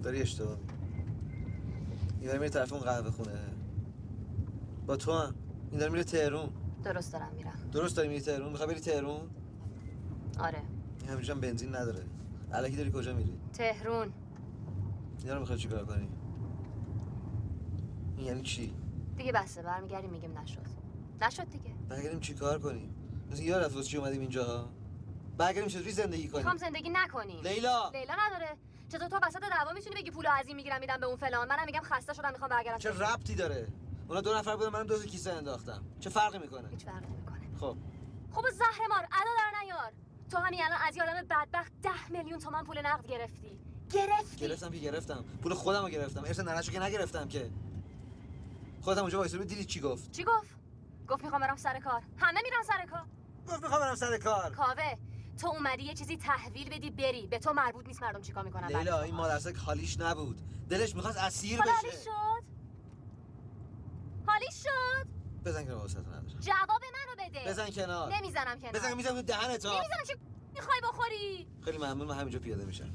داری اشتباه میگی. این داره میره طرف اون قهوه خونه با تو هم. این داره میره تهرون. درست دارم میرم. درست داری میری تهرون؟ میخوای بری تهرون؟ آره. این همینجا هم بنزین نداره. الکی داری کجا میری؟ تهرون. اینا رو میخوای چیکار کنی؟ این یعنی چی؟ دیگه بسه، برمیگردیم میگیم نشد دیگه. برگردیم چیکار کنیم؟ مثلا یاد رفت واسه چی اومدیم اینجا؟ برگردیم چطوری زندگی کنیم؟ میخوام زندگی نکنیم. لیلا نداره. چطور تو وسط دعوا میتونی بگی پول از این میگیرم میدم به اون فلان؟ منم میگم خسته شدم میخوام برگردم. چه ربطی داره؟ اونا 2 نفر بودن، منم 2 کیسه انداختم. چه فرقی میکنه؟ هیچ فرقی نمیکنه. خب زهر مار ادا در نیار. تو همین الان از یه آدم بدبخت 10 میلیون تومان پول نقد گرفتی. گرفتم. پول خودمو گرفتم. ارث ننه‌شو که نگرفتم که. خودم اونجا وایسادم دیدی چی گفت؟ گفت میخوام برم سر کار. همه میرن سر کار. گفت میخوام برم سر کار. کاوه تو اومدی یه چیزی تحویل بدی بری، به تو مربوط نیست مردم چیکار میکنن. لیلا این مادرسک حالیش نبود، دلش میخواست اسیر بشه. حالیش شد. بزن کنار، واسط نداره. جواب منو بده. بزن کنار. نمیزنم کنار. بزن میذارم تو دهنت. نمیزنم. چی میخوای بخوری؟ خیلی ممنون، من همینجا پیاده میشم.